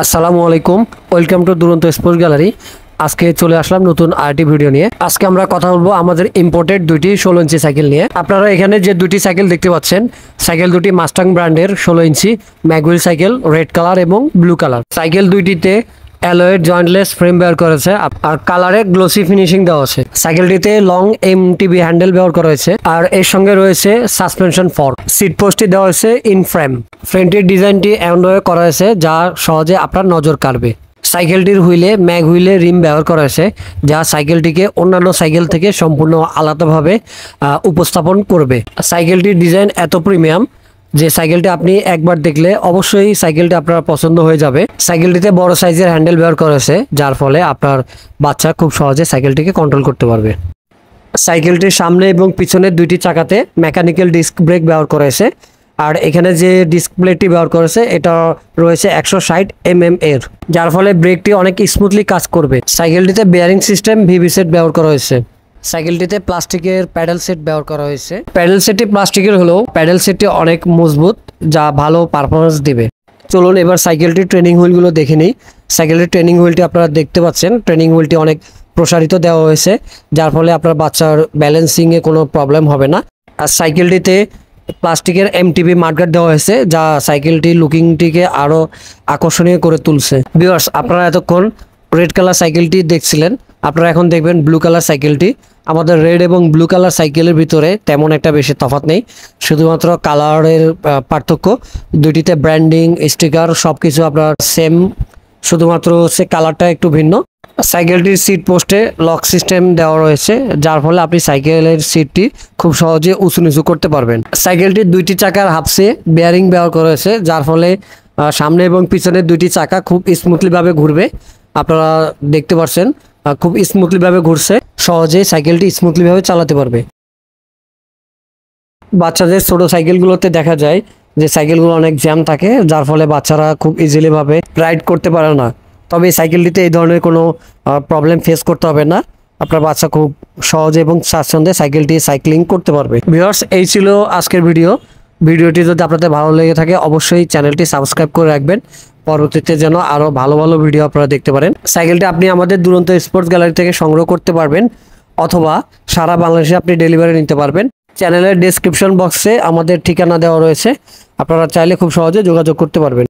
আসসালামু আলাইকুম, welcome to দুরন্ত স্পোর্টস গ্যালারি। আজকে চলে আসলাম নতুন আরটি ভিডিও নিয়ে। আজকে আমরা কথা বলবো আমাদের ইম্পোর্টেড দুইটি 16 ইঞ্চি সাইকেল নিয়ে। আপনারা এখানে যে দুটি সাইকেল দেখতে পাচ্ছেন, সাইকেল দুটি মাস্টাং ব্র্যান্ডের 16 ইঞ্চি ম্যাগুইল সাইকেল, রেড কালার এবং ব্লু কালার। সাইকেল দুইটিতে অ্যালয়েড জয়েন্টলেস ফ্রেম ব্যবহার করেছে আর কালারে গ্লোসি ফিনিশিং দেওয়া আছে। সাইকেলটিতে লং এমটিবি হ্যান্ডেল ব্যবহার করা হয়েছে আর এর সঙ্গে রয়েছে সাসপেনশন ফর্ক। সিট পোস্টটি দেওয়া হয়েছে ইন ফ্রেম। ফ্রেমটির ডিজাইনটি এমনভাবে করা হয়েছে যা সহজে আপনার নজর কাড়বে। সাইকেলটির হুইলে ম্যাগ হুইলে রিম ব্যবহার করা হয়েছে, যা সাইকেলটিকে অন্যান্য সাইকেল থেকে সম্পূর্ণ আলাদাভাবে উপস্থাপন করবে। সাইকেলটির ডিজাইন এত প্রিমিয়াম যে সাইকেলটি আপনি একবার দেখলে অবশ্যই সাইকেলটি আপনার পছন্দ হয়ে যাবে। সাইকেলটিতে বড় সাইজের হ্যান্ডেল ব্যবহার করা হয়েছে, যার ফলে আপনার বাচ্চা খুব সহজে সাইকেলটিকে কন্ট্রোল করতে পারবে। সাইকেলটির সামনে এবং পিছনের দুইটি চাকাতে মেকানিক্যাল ডিস্ক ব্রেক ব্যবহার করা হয়েছে আর এখানে যে ডিস্ক প্লেটটি ব্যবহার করেছে এটা রয়েছে 160 mm এর, যার ফলে ব্রেকটি অনেক স্মুথলি কাজ করবে। সাইকেলটিতে বেয়ারিং সিস্টেম ভিভি সেট ব্যবহার করা হয়েছে। সাইকেলটিতে প্লাস্টিকের প্যাডেল সেট ব্যবহার করা হয়েছে। প্যাডেল সেটটি প্লাস্টিকের হলেও প্যাডেল সেটটি অনেক মজবুত, যা ভালো পারফরমেন্স দিবে। চলুন এবার সাইকেলটির ট্রেনিং হুইলগুলো দেখে নিই। সাইকেলের ট্রেনিং হুইলটি আপনারা দেখতে পাচ্ছেন, ট্রেনিং হুইলটি অনেক প্রসারিত দেওয়া হয়েছে, যার ফলে আপনার বাচ্চার ব্যালেন্সিংয়ে কোনো প্রবলেম হবে না। আর সাইকেলটিতে প্লাস্টিকের এমটিবি মাডগার্ড দেওয়া হয়েছে, যা সাইকেলটির লুকিংটিকে আরও আকর্ষণীয় করে তুলছে। ভিউয়ার্স, আপনারা এতক্ষণ রেড কালার সাইকেলটি দেখছিলেন, আপনারা এখন দেখবেন ব্লু কালার সাইকেলটি। আমাদের রেড এবং ব্লু কালার সাইকেলের ভিতরে তেমন একটা বেশি তফাৎ নেই, শুধুমাত্র কালারের পার্থক্য। দুইটিতে ব্র্যান্ডিং, স্টিকার সব কিছু আপনার সেম, শুধুমাত্র সে কালারটা একটু ভিন্ন। সাইকেলটির সিট পোস্টে লক সিস্টেম দেওয়া রয়েছে, যার ফলে আপনি সাইকেলের সিটটি খুব সহজে উঁচু নিচু করতে পারবেন। সাইকেলটির দুইটি চাকার হাফসে বেয়ারিং ব্যবহার করা হয়েছে, যার ফলে সামনে এবং পিছনের দুইটি চাকা খুব স্মুথলিভাবে ঘুরবে। আপনারা দেখতে পাচ্ছেন খুব স্মুথলিভাবে ঘুরছে, সহজে সাইকেলটি স্মুথলিভাবে চালাতে পারবে। বাচ্চাদের ছোট সাইকেলগুলোতে দেখা যায় যে সাইকেলগুলো অনেক জ্যাম থাকে, যার ফলে বাচ্চারা খুব ইজিলিভাবে রাইড করতে পারে না। তবে এই সাইকেলটিতে এই ধরনের কোনো প্রবলেম ফেস করতে হবে না, আপনার বাচ্চা খুব সহজে এবং স্বাচ্ছন্দ্যে সাইকেলটি সাইক্লিং করতে পারবে। ভিউয়ার্স, এই ছিল আজকের ভিডিওটি যদি আপনাদের ভালো লেগে থাকে অবশ্যই চ্যানেলটি সাবস্ক্রাইব করে রাখবেন, পরবর্তীতে যেন আরও ভালো ভালো ভিডিও আপনারা দেখতে পারেন। সাইকেলটি আপনি আমাদের দুরন্ত স্পোর্টস গ্যালারি থেকে সংগ্রহ করতে পারবেন অথবা সারা বাংলাদেশে আপনি ডেলিভারি নিতে পারবেন। চ্যানেলের ডেসক্রিপশন বক্সে আমাদের ঠিকানা দেওয়া রয়েছে, আপনারা চাইলে খুব সহজে যোগাযোগ করতে পারবেন।